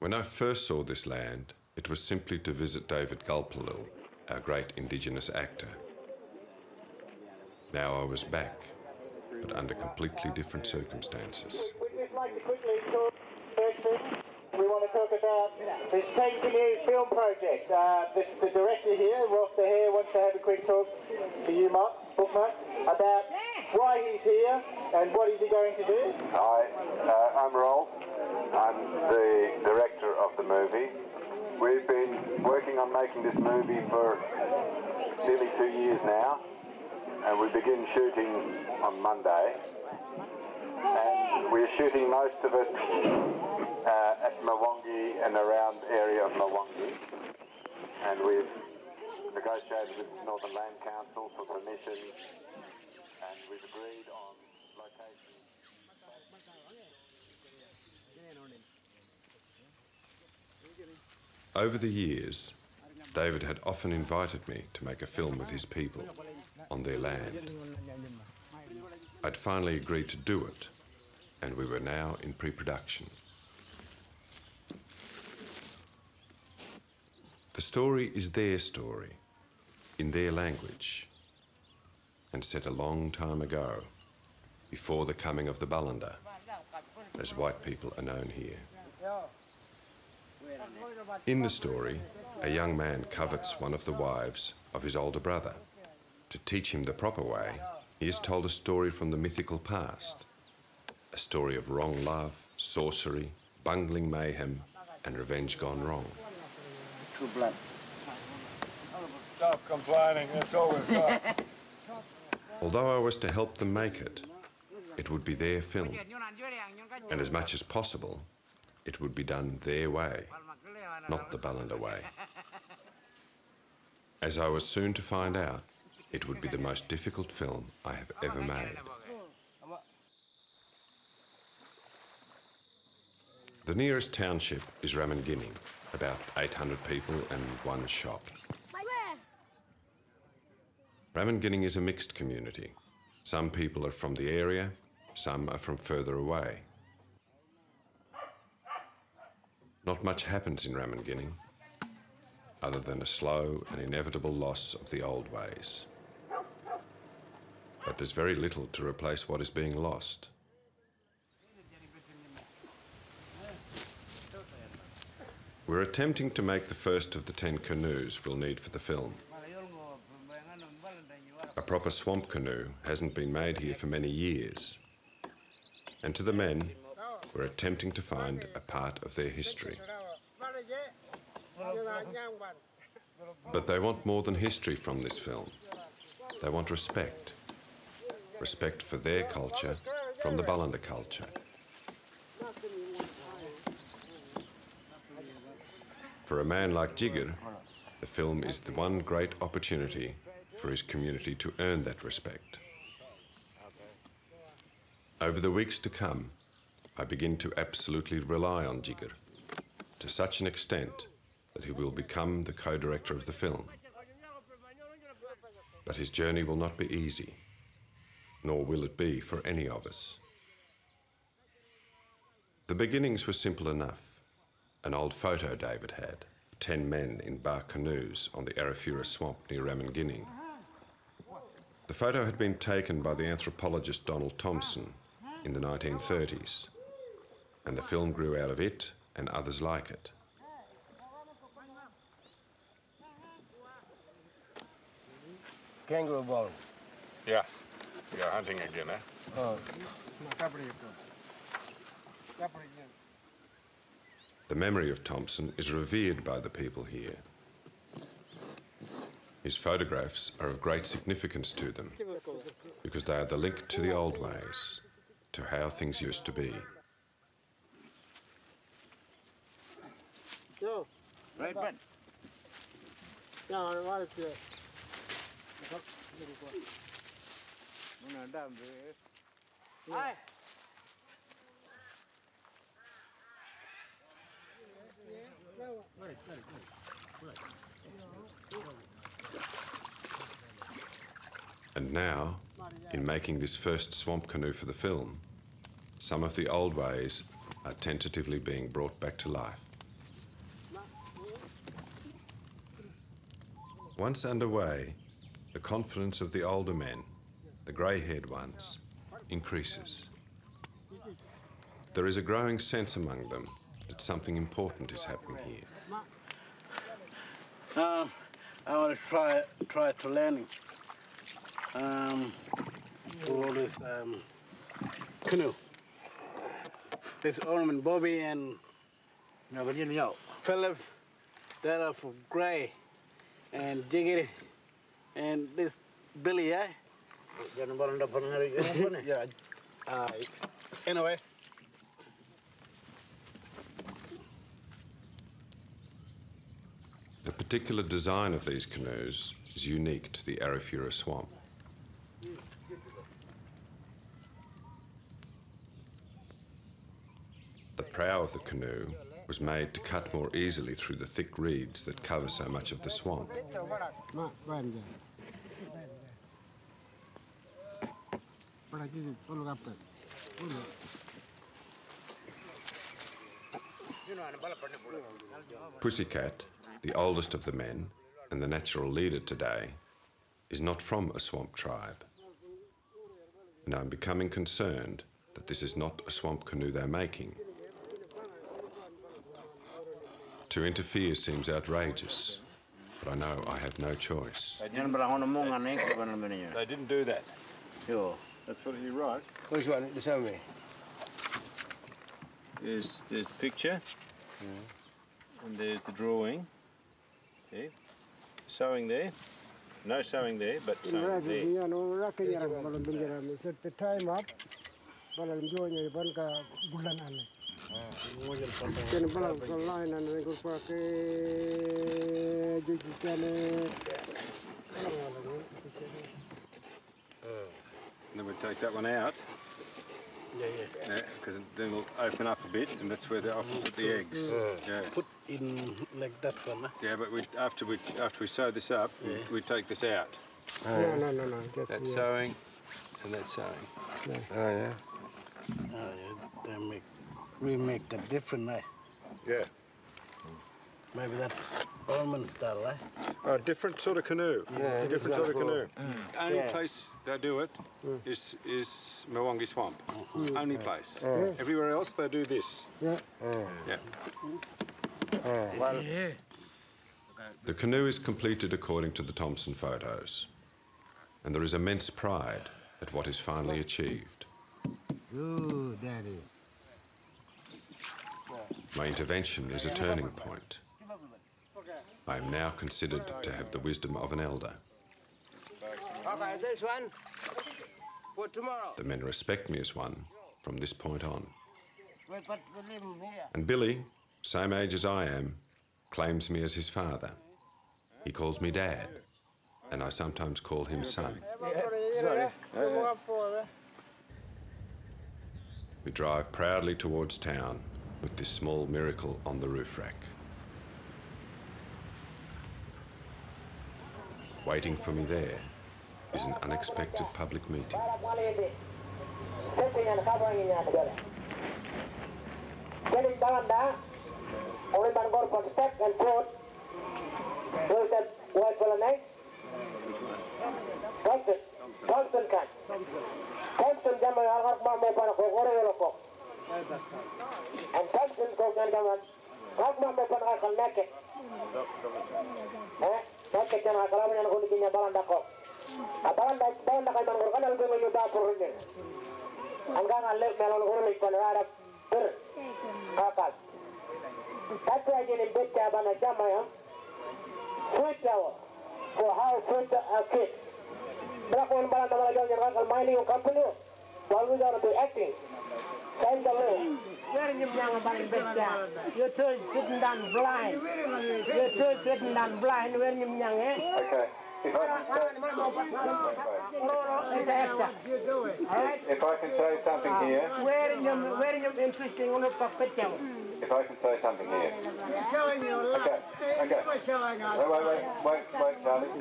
When I first saw this land, it was simply to visit David Gulpilil, our great Indigenous actor. Now I was back, but under completely different circumstances. We'd like to quickly talk. We want to talk about this 10 Canoes film project. The director here, Ross De Hare, wants to have a quick talk to you, Bookmark, about why he's here and what is he going to do. Hi, I'm Rolf. I'm the director of the movie. We've been working on making this movie for nearly 2 years now, and we begin shooting on Monday. And we're shooting most of it at Mwangi and around area of Mwangi. And we've negotiated with Northern Land Council for permission, and we've agreed on location. Over the years, David had often invited me to make a film with his people on their land. I'd finally agreed to do it, and we were now in pre-production. The story is their story, in their language, and set a long time ago, before the coming of the Balanda, as white people are known here. In the story, a young man covets one of the wives of his older brother. To teach him the proper way, he is told a story from the mythical past, a story of wrong love, sorcery, bungling mayhem, and revenge gone wrong. True blood. Stop complaining, it's over. Although I was to help them make it, it would be their film, and as much as possible, it would be done their way, not the Balanda way. As I was soon to find out, it would be the most difficult film I have ever made. The nearest township is Ramingining, about 800 people and one shop. Ramingining is a mixed community. Some people are from the area, some are from further away. Not much happens in Ramingining, other than a slow and inevitable loss of the old ways. But there's very little to replace what is being lost. We're attempting to make the first of the 10 canoes we'll need for the film. A proper swamp canoe hasn't been made here for many years. And to the men, we're attempting to find a part of their history. But they want more than history from this film. They want respect. Respect for their culture from the Balanda culture. For a man like Jigger, the film is the one great opportunity for his community to earn that respect. Over the weeks to come, I begin to absolutely rely on Jigger, to such an extent that he will become the co-director of the film. But his journey will not be easy, nor will it be for any of us. The beginnings were simple enough. An old photo David had of 10 men in bark canoes on the Arafura swamp near Ramingining. The photo had been taken by the anthropologist Donald Thompson in the 1930s, and the film grew out of it and others like it. Kangaroo bone. Yeah, you're hunting again, eh? Oh. The memory of Thompson is revered by the people here. His photographs are of great significance to them because they are the link to the old ways, to how things used to be. Right, Ben. Hi. And now, in making this first swamp canoe for the film, some of the old ways are tentatively being brought back to life. Once underway, the confidence of the older men, the grey-haired ones, increases. There is a growing sense among them that something important is happening here. I want to try to learn roll with canoe. This Orman Bobby and Philip, that are for Gray and Jiggity, and this Billy, eh? Yeah. Anyway. The particular design of these canoes is unique to the Arafura swamp. The prow of the canoe was made to cut more easily through the thick reeds that cover so much of the swamp. Pussycat, the oldest of the men and the natural leader today, is not from a swamp tribe. And I'm becoming concerned that this is not a swamp canoe they're making. To interfere seems outrageous, but I know I have no choice. They didn't do that. Sure. That's what you wrote. Which one? Show me. There's the picture, and there's the drawing. See? Sewing there. No sewing there, but sewing there. Then we take that one out. Yeah. Because then it'll open up a bit, and that's where they often put the eggs. Yeah. Put in like that one, huh? Yeah, but after we sew this up, we take this out. No. That's sewing, and that's sewing. Yeah. Oh yeah. We make that different, eh? Yeah. Maybe that's Orman style, eh? A different sort of canoe. Yeah, different sort of canoe. Only Yeah. place they do it is Mwangi Swamp. Only place. Everywhere else they do this. Yeah. Yeah. The canoe is completed according to the Thompson photos, and there is immense pride at what is finally achieved. Good, Daddy. My intervention is a turning point. I am now considered to have the wisdom of an elder. Okay, this one for tomorrow. The men respect me as one from this point on. But we leave him here. And Billy, same age as I am, claims me as his father. He calls me Dad, and I sometimes call him son. Sorry. We drive proudly towards town with this small miracle on the roof rack. Waiting for me there is an unexpected public meeting. You're sitting down blind. You're sitting down blind when you're young, eh? Okay. If I can say something here. Where you interesting on the picture? If I can say something here. Showing you a lot. Okay. Wait, Charlie.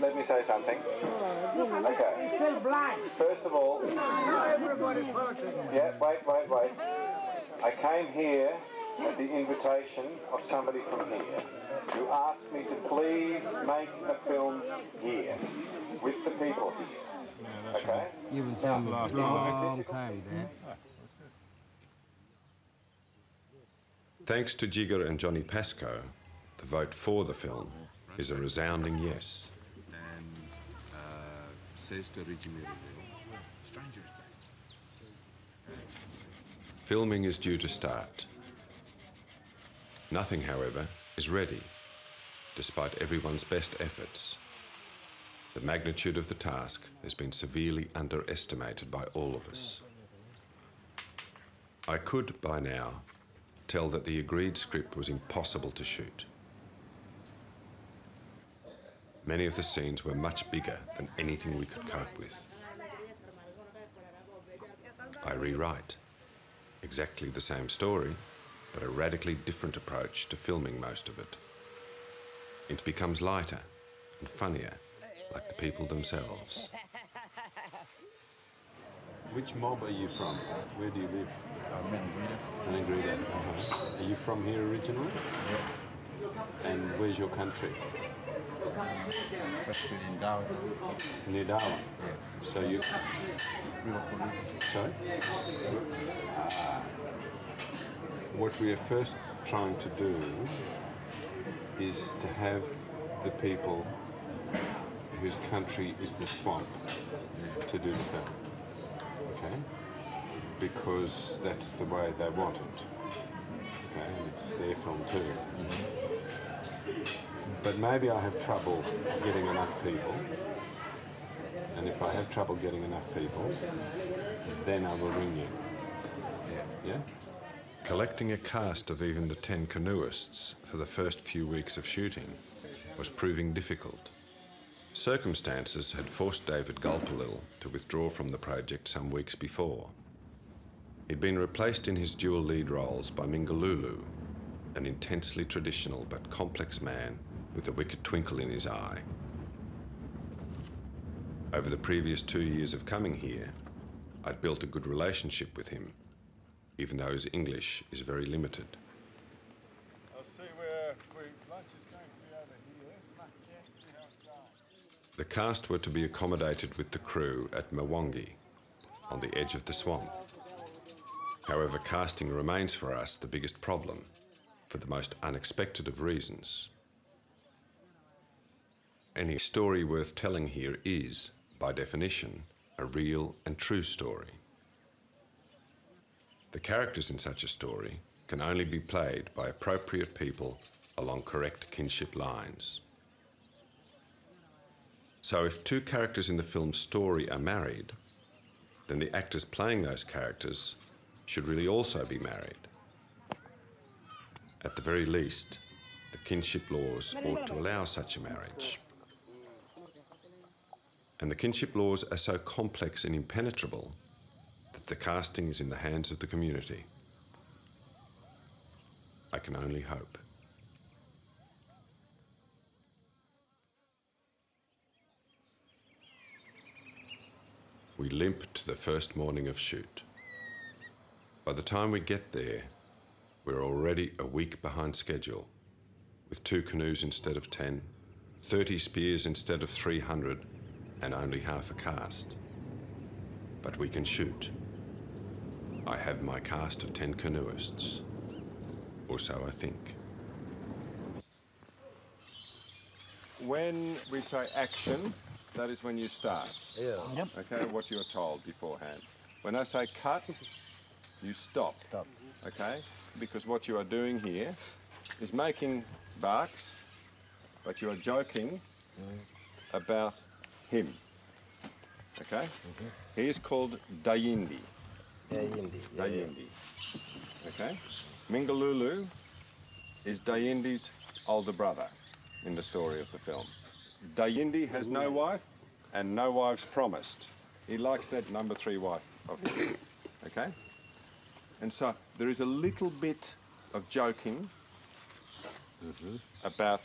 Let me say something. Okay. You're still blind. First of all. Everybody's talking. Yeah, wait. I came here at the invitation of somebody from here who make a film here, with the people here. Okay? You've been filming a long time there. Thanks to Jigger and Johnny Pascoe, the vote for the film is a resounding yes. Filming is due to start. Nothing, however, is ready, despite everyone's best efforts. The magnitude of the task has been severely underestimated by all of us. I could, by now, tell that the agreed script was impossible to shoot. Many of the scenes were much bigger than anything we could cope with. I rewrite exactly the same story, but a radically different approach to filming most of it. It becomes lighter and funnier, like the people themselves. Which mob are you from? Where do you live? Maningrida. Are you from here originally? Yeah. And where's your country? In Darwin. Near Darwin? Yeah. So you... Sorry? What we are first trying to do is to have the people whose country is the swamp to do the film. Okay? Because that's the way they want it. Okay, and it's their film too. But maybe I have trouble getting enough people. And if I have trouble getting enough people, then I will ring you. Yeah? Collecting a cast of even the 10 canoeists for the first few weeks of shooting was proving difficult. Circumstances had forced David Gulpilil to withdraw from the project some weeks before. He'd been replaced in his dual lead roles by Mingalulu, an intensely traditional but complex man with a wicked twinkle in his eye. Over the previous 2 years of coming here, I'd built a good relationship with him, even though his English is very limited. I'll see where lunch is going to be over here. See how it's going. The cast were to be accommodated with the crew at Mwangi, on the edge of the swamp. However, casting remains for us the biggest problem, for the most unexpected of reasons. Any story worth telling here is, by definition, a real and true story. The characters in such a story can only be played by appropriate people along correct kinship lines. So if 2 characters in the film's story are married, then the actors playing those characters should really also be married. At the very least, the kinship laws ought to allow such a marriage. And the kinship laws are so complex and impenetrable that the casting is in the hands of the community. I can only hope. We limp to the first morning of shoot. By the time we get there, we're already a week behind schedule, with 2 canoes instead of 10, 30 spears instead of 300, and only half a cast. But we can shoot. I have my cast of 10 canoeists, or so I think. When we say action, that is when you start. Yeah. Yep. Okay, what you're told beforehand. When I say cut, you stop. Stop. Okay? Because what you are doing here is making barks, but you are joking about him. Okay? He is called Dayindi. Dayindi. Dayindi. Okay? Mingalulu is Dayindi's older brother in the story of the film. Dayindi has no wife and no wives promised. He likes that number 3 wife of his. Okay? And so there is a little bit of joking about